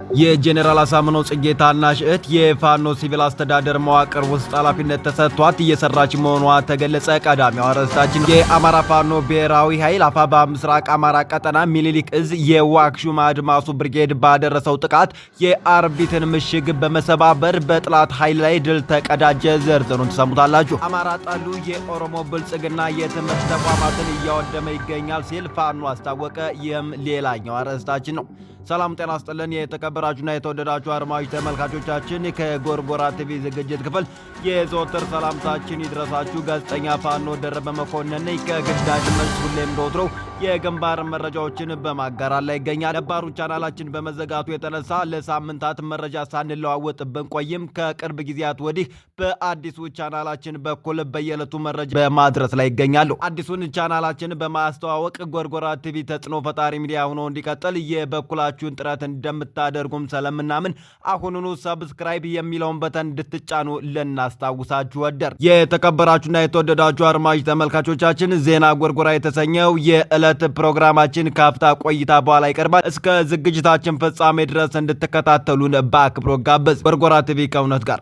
የጄኔራል አሳምነው ጽጌ ታናሽ እህት የፋኖ ሲቪል አስተዳደር መዋቅር ውስጥ ኃላፊነት ተሰጥቷት እየሰራች መሆኗ ተገለጸ። ቀዳሚው አርዕስታችን የአማራ ፋኖ ብሔራዊ ኃይል አፋባ ምስራቅ አማራ ቀጠና ሚኒሊክ እዝ የዋክሹም አድማሱ ብርጌድ ባደረሰው ጥቃት የአርቢትን ምሽግ በመሰባበር በጥላት ኃይል ላይ ድል ተቀዳጀ። ዝርዝሩን ተሰሙታላችሁ። አማራ ጣሉ የኦሮሞ ብልጽግና የትምህርት ተቋማትን እያወደመ ይገኛል ሲል ፋኖ አስታወቀ። ይህም ሌላኛው አርዕስታችን ነው። ሰላም ጤና ይስጥልን የተከበራችሁና የተወደዳችሁ አድማጭ ተመልካቾቻችን ከጎርጎራ ቲቪ ዝግጅት ክፍል የዘወትር ሰላምታችን ይድረሳችሁ። ጋዜጠኛ ፋኖ ደረበ መኮንን ከግዳጅ መልስ ሁሌም እንደወትሮው የግንባር መረጃዎችን በማጋራት ላይ ይገኛል። ነባሩ ቻናላችን በመዘጋቱ የተነሳ ለሳምንታት መረጃ ሳንለዋወጥ ብንቆይም ከቅርብ ጊዜያት ወዲህ በአዲሱ ቻናላችን በኩል በየዕለቱ መረጃ በማድረስ ላይ ይገኛሉ። አዲሱን ቻናላችን በማስተዋወቅ ጎርጎራ ቲቪ ተጽዕኖ ፈጣሪ ሚዲያ ሆኖ እንዲቀጥል የበኩላችሁን ጥረት እንደምታደርጉም ስለምናምን አሁኑኑ ሰብስክራይብ የሚለውን በተን እንድትጫኑ ልናስታውሳችሁ ወደር። የተከበራችሁና የተወደዳችሁ አድማጭ ተመልካቾቻችን ዜና ጎርጎራ የተሰኘው የዕለት ፕሮግራማችን ካፍታ ቆይታ በኋላ ይቀርባል። እስከ ዝግጅታችን ፍጻሜ ድረስ እንድትከታተሉን በአክብሮት ጋበዝ። ጎርጎራ ቲቪ ከእውነት ጋር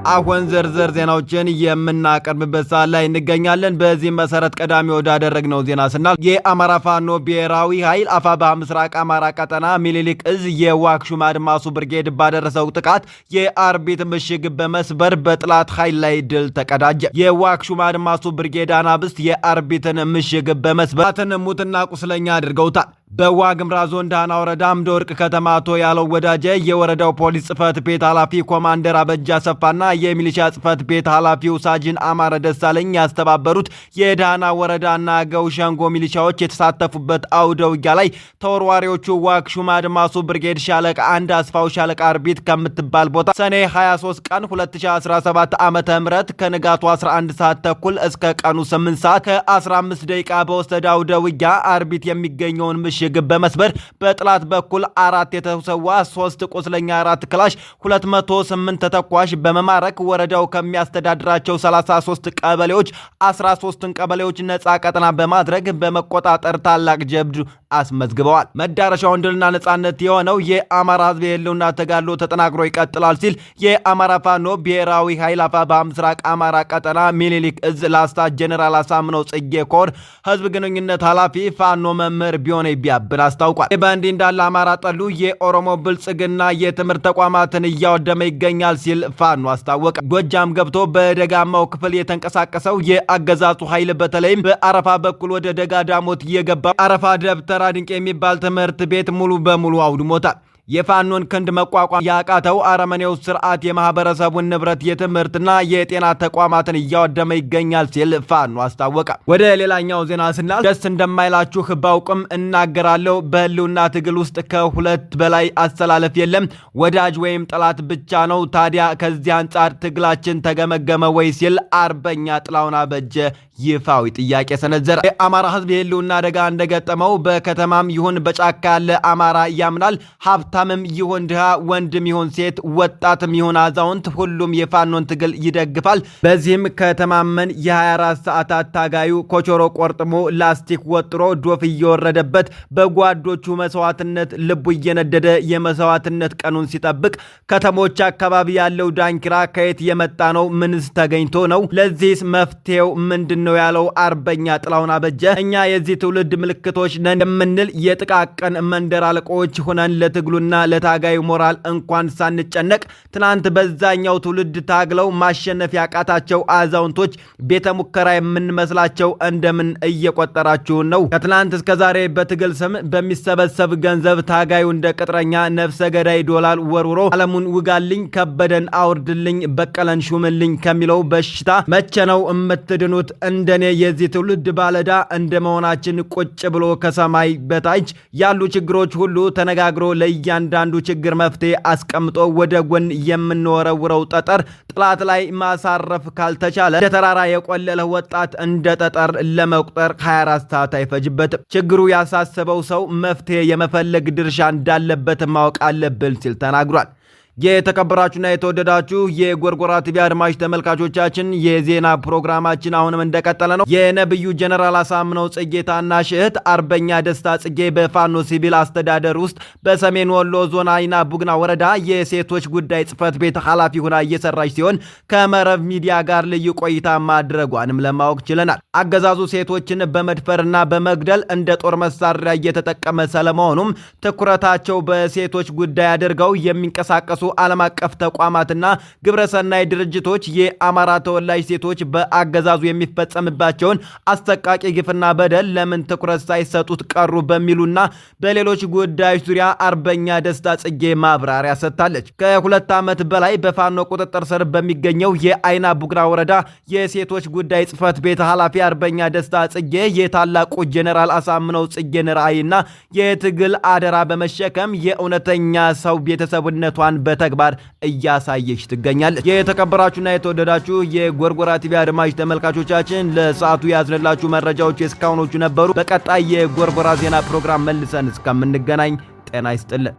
አሁን ዝርዝር ዜናዎችን የምናቀርብበት ሰዓት ላይ እንገኛለን። በዚህ መሰረት ቀዳሚ ወዳደረግነው ዜና ስናል የአማራ ፋኖ ብሔራዊ ኃይል አፋባ ምስራቅ አማራ ቀጠና ሚኒሊክ እዝ የዋክሹም አድማሱ ብርጌድ ባደረሰው ጥቃት የአርቢት ምሽግ በመስበር በጥላት ኃይል ላይ ድል ተቀዳጀ። የዋክሹም አድማሱ ብርጌድ አናብስት የአርቢትን ምሽግ በመስበር ሙትና ቁስለኛ አድርገውታል። በዋግምራ ዞን ዳና ወረዳ አምደ ወርቅ ከተማ አቶ ያለው ወዳጀ የወረዳው ፖሊስ ጽፈት ቤት ኃላፊ ኮማንደር አበጃ ሰፋና የሚሊሻ ጽፈት ቤት ኃላፊው ሳጅን አማረ ደሳለኝ ያስተባበሩት የዳና ወረዳና አገው ሸንጎ ሚሊሻዎች የተሳተፉበት አውደ ውጊያ ላይ ተወርዋሪዎቹ ዋክሹም አድማሱ ብርጌድ ሻለቃ አንድ አስፋው ሻለቃ አርቢት ከምትባል ቦታ ሰኔ 23 ቀን 2017 ዓመተ ምህረት ከንጋቱ 11 ሰዓት ተኩል እስከ ቀኑ 8 ሰዓት ከ15 ደቂቃ በወሰደ አውደ ውጊያ አርቢት የሚገኘውን ምሽግ በመስበር በጥላት በኩል 4 የተሰዋ 3 ቁስለኛ 4 ክላሽ 208 ተተኳሽ በመማረክ ወረዳው ከሚያስተዳድራቸው 33 ቀበሌዎች 13ን ቀበሌዎች ነፃ ቀጠና በማድረግ በመቆጣጠር ታላቅ ጀብዱ አስመዝግበዋል። መዳረሻውን ድልና ነፃነት የሆነው የአማራ ሕዝብ የህልውና ተጋድሎ ተጠናክሮ ይቀጥላል ሲል የአማራ ፋኖ ብሔራዊ ኃይል አፋባ ምስራቅ አማራ ቀጠና ሚኒሊክ እዝ ላስታ ጄኔራል አሳምነው ጽጌ ኮር ህዝብ ግንኙነት ኃላፊ ፋኖ መምህር ቢሆነ ቢያብን አስታውቋል። በእንዲህ እንዳለ አማራ ጠሉ የኦሮሞ ብልጽግና የትምህርት ተቋማትን እያወደመ ይገኛል ሲል ፋኖ አስታወቀ። ጎጃም ገብቶ በደጋማው ክፍል የተንቀሳቀሰው የአገዛዙ ኃይል በተለይም በአረፋ በኩል ወደ ደጋ ዳሞት እየገባ አረፋ ደብተራ ድንቅ የሚባል ትምህርት ቤት ሙሉ በሙሉ አውድሞታል። የፋኖን ክንድ መቋቋም ያቃተው አረመኔው ስርዓት የማህበረሰቡን ንብረት የትምህርትና የጤና ተቋማትን እያወደመ ይገኛል ሲል ፋኖ አስታወቀ። ወደ ሌላኛው ዜና ስናል ደስ እንደማይላችሁ ባውቅም እናገራለሁ። በህልውና ትግል ውስጥ ከሁለት በላይ አስተላለፍ የለም፣ ወዳጅ ወይም ጠላት ብቻ ነው። ታዲያ ከዚህ አንጻር ትግላችን ተገመገመ ወይ ሲል አርበኛ ጥላውን አበጀ ይፋዊ ጥያቄ ሰነዘረ። የአማራ ህዝብ የህልውና አደጋ እንደገጠመው በከተማም ይሁን በጫካ ያለ አማራ ያምናል። ሀብታምም ይሁን ድሃ፣ ወንድም ይሁን ሴት፣ ወጣትም ይሁን አዛውንት ሁሉም የፋኖን ትግል ይደግፋል። በዚህም ከተማመን የ24 ሰዓታት ታጋዩ ኮቾሮ ቆርጥሞ ላስቲክ ወጥሮ ዶፍ እየወረደበት በጓዶቹ መስዋዕትነት ልቡ እየነደደ የመስዋዕትነት ቀኑን ሲጠብቅ ከተሞች አካባቢ ያለው ዳንኪራ ከየት የመጣ ነው? ምንስ ተገኝቶ ነው? ለዚህስ መፍትሄው ምንድን ነው ያለው አርበኛ ጥላውን አበጀ እኛ የዚህ ትውልድ ምልክቶች ነን የምንል የጥቃቅን መንደር አለቆች ሆነን ለትግሉና ለታጋዩ ሞራል እንኳን ሳንጨነቅ ትናንት በዛኛው ትውልድ ታግለው ማሸነፍ ያቃታቸው አዛውንቶች ቤተ ሙከራ የምንመስላቸው እንደምን እየቆጠራችሁን ነው? ከትናንት እስከ ዛሬ በትግል ስም በሚሰበሰብ ገንዘብ ታጋዩ እንደ ቅጥረኛ ነፍሰ ገዳይ ዶላር ወርውሮ ዓለሙን ውጋልኝ፣ ከበደን አውርድልኝ፣ በቀለን ሹምልኝ ከሚለው በሽታ መቼ ነው የምትድኑት? እንደኔ የዚህ ትውልድ ባለዳ እንደመሆናችን ቁጭ ብሎ ከሰማይ በታች ያሉ ችግሮች ሁሉ ተነጋግሮ ለእያንዳንዱ ችግር መፍትሄ አስቀምጦ ወደ ጎን የምንወረውረው ጠጠር ጥላት ላይ ማሳረፍ ካልተቻለ እንደ ተራራ የቆለለ ወጣት እንደ ጠጠር ለመቁጠር 24 ሰዓት አይፈጅበትም። ችግሩ ያሳሰበው ሰው መፍትሄ የመፈለግ ድርሻ እንዳለበት ማወቅ አለብን ሲል ተናግሯል። የተከበራችሁና የተወደዳችሁ የጎርጎራ ቲቪ አድማጭ ተመልካቾቻችን የዜና ፕሮግራማችን አሁንም እንደቀጠለ ነው። የነብዩ ጀነራል አሳምነው ጽጌ ታናሽ እህት አርበኛ ደስታ ጽጌ በፋኖ ሲቪል አስተዳደር ውስጥ በሰሜን ወሎ ዞን አይና ቡግና ወረዳ የሴቶች ጉዳይ ጽህፈት ቤት ኃላፊ ሆና እየሰራች ሲሆን ከመረብ ሚዲያ ጋር ልዩ ቆይታ ማድረጓንም ለማወቅ ችለናል። አገዛዙ ሴቶችን በመድፈርና በመግደል እንደ ጦር መሳሪያ እየተጠቀመ ስለመሆኑም ትኩረታቸው በሴቶች ጉዳይ አድርገው የሚንቀሳቀሱ ዓለም አቀፍ ተቋማትና ግብረሰናይ ድርጅቶች የአማራ ተወላጅ ሴቶች በአገዛዙ የሚፈጸምባቸውን አሰቃቂ ግፍና በደል ለምን ትኩረት ሳይሰጡት ቀሩ በሚሉና በሌሎች ጉዳዮች ዙሪያ አርበኛ ደስታ ጽጌ ማብራሪያ ሰጥታለች። ከ2 ዓመት በላይ በፋኖ ቁጥጥር ስር በሚገኘው የአይና ቡግና ወረዳ የሴቶች ጉዳይ ጽህፈት ቤት ኃላፊ አርበኛ ደስታ ጽጌ የታላቁ ጀነራል አሳምነው ጽጌን ራዕይና የትግል አደራ በመሸከም የእውነተኛ ሰው ቤተሰብነቷን በተግባር እያሳየች ትገኛለች። የተከበራችሁና የተወደዳችሁ የጎርጎራ ቲቪ አድማጭ ተመልካቾቻችን ለሰዓቱ ያዝንላችሁ መረጃዎች እስካሁኖቹ ነበሩ። በቀጣይ የጎርጎራ ዜና ፕሮግራም መልሰን እስከምንገናኝ ጤና ይስጥልን።